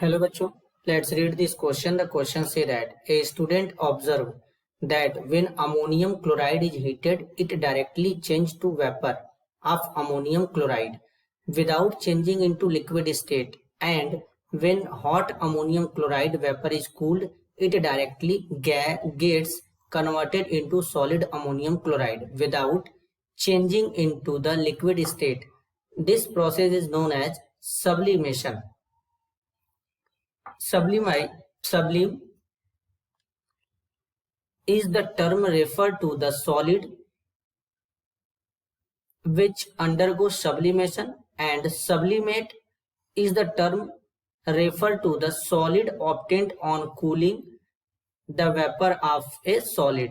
Hello bachcho, let's read this question. The question say that a student observed that when ammonium chloride is heated, it directly changes to vapor of ammonium chloride without changing into liquid state, and when hot ammonium chloride vapor is cooled, it directly gets converted into solid ammonium chloride without changing into the liquid state. This process is known as sublimation. Sublime is the term referred to the solid which undergoes sublimation, and sublimate is the term referred to the solid obtained on cooling the vapor of a solid.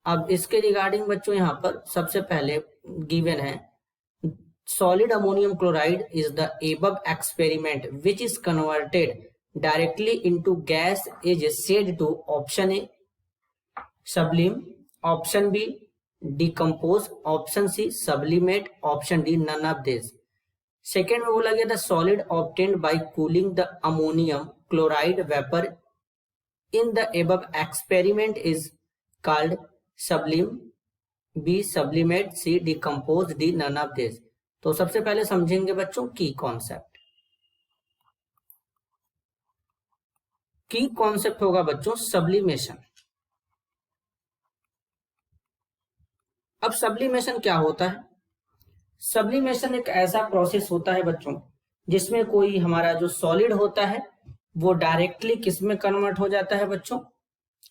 अब इसके regarding बच्चों यहाँ पर सबसे पहले given है solid ammonium chloride is the above experiment which is converted directly into gas is said to option A sublime, option B decompose, option C sublimate, option D none of these. Second में बोला गया था solid obtained by cooling the ammonium chloride vapor in the above experiment is called sublime, B sublimate, C decompose, D none of these. तो सबसे पहले समझेंगे बच्चों की कॉन्सेप्ट होगा बच्चों सब्लिमेशन. अब सब्लिमेशन क्या होता है? सब्लिमेशन एक ऐसा प्रोसेस होता है बच्चों जिसमें कोई हमारा जो सॉलिड होता है वो डायरेक्टली किस में कन्वर्ट हो जाता है बच्चों?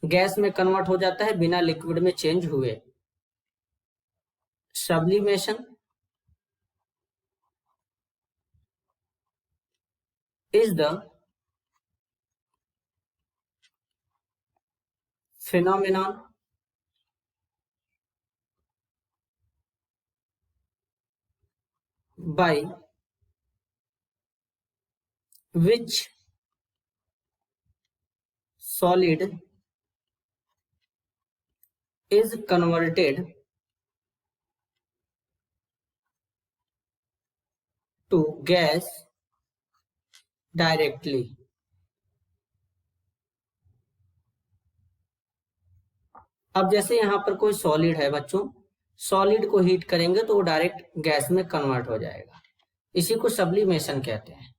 गैस में कन्वर्ट हो जाता है बिना लिक्विड में चेंज हुए. Sublimation is the phenomenon by which solid is converted to gas directly. अब जैसे यहां पर कोई सॉलिड है बच्चों, सॉलिड को हीट करेंगे तो वो डायरेक्ट गैस में कन्वर्ट हो जाएगा. इसी को सब्लिमेशन कहते हैं.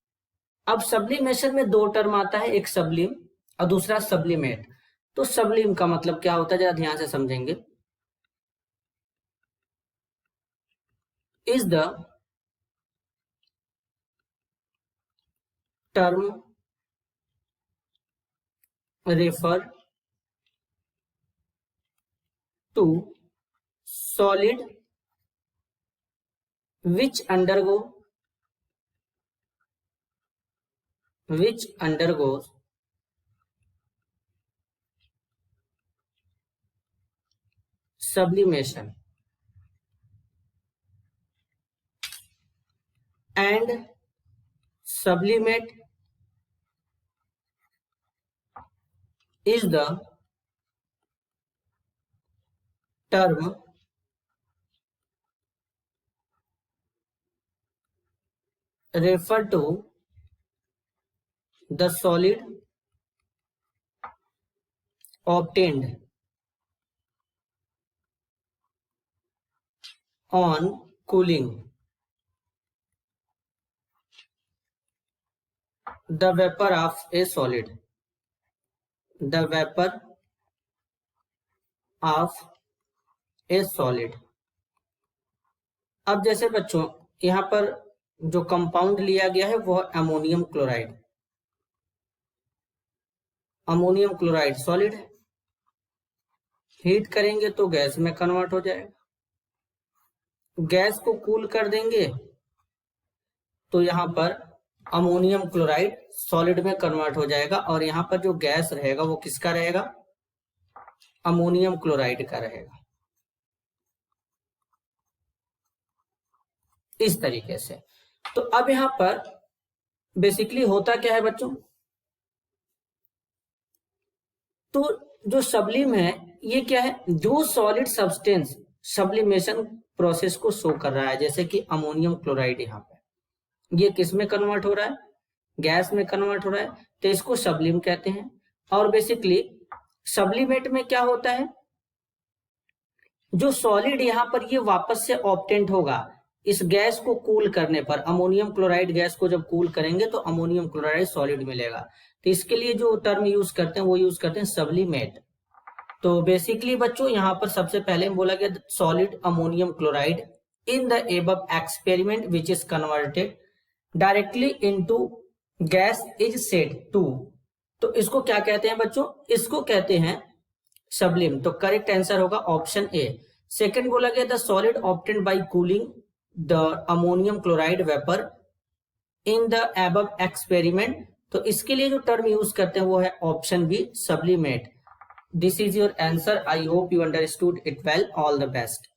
अब सब्लिमेशन में दो टर्म आता है, एक सब्लिम और दूसरा सब्लिमेट. तो सब्लिम का मतलब क्या होता है जरा ध्यान से समझेंगे. Is the term refer to solid which undergoes sublimation and sublimate is the term refer to the solid obtained on cooling the vapor of a solid. The vapor of a solid. अब जैसे बच्चों यहां पर जो compound लिया गया है वो ammonium chloride. Ammonium chloride solid है, हीट करेंगे तो गैस में कन्वर्ट हो जाएगा. गैस को कूल कर देंगे तो यहां पर अमोनियम क्लोराइड सॉलिड में कन्वर्ट हो जाएगा और यहां पर जो गैस रहेगा वो किसका रहेगा? अमोनियम क्लोराइड का रहेगा. इस तरीके से. तो अब यहां पर बेसिकली होता क्या है बच्चों? तो जो सब्लिम है ये क्या है? जो सॉलिड सब्सटेंस सब्लिमेशन प्रोसेस को शो कर रहा है, जैसे कि अमोनियम क्लोराइड यहां पर ये किस में कन्वर्ट हो रहा है? गैस में कन्वर्ट हो रहा है तो इसको सब्लिम कहते हैं। और बेसिकली सब्लिमेट में क्या होता है, जो सॉलिड यहाँ पर ये वापस से ऑब्टेंट होगा इस गैस को कूल करने पर, अमोनियम क्लोराइड गैस को जब कूल करेंगे तो अमोनियम क्लोराइड सॉलिड मिलेगा। तो इसके लिए जो टर्म यूज करते हैं वो यूज करते हैं सब्लिमेट। तो बेसिकली बच्चों यहाँ पर सबसे पहले बोला गया solid ammonium chloride in the above experiment which is converted directly into gas is said to. तो इसको क्या कहते हैं बच्चों, इसको कहते हैं सब्लिम। तो करेक्ट आंसर होगा ऑप्शन ए। सेकंड बोला गया the solid obtained by cooling the ammonium chloride vapour in the above experiment. तो इसके लिए जो टर्म यूज करते हैं वो है option B sublimate. This is your answer. I hope you understood it well. All the best.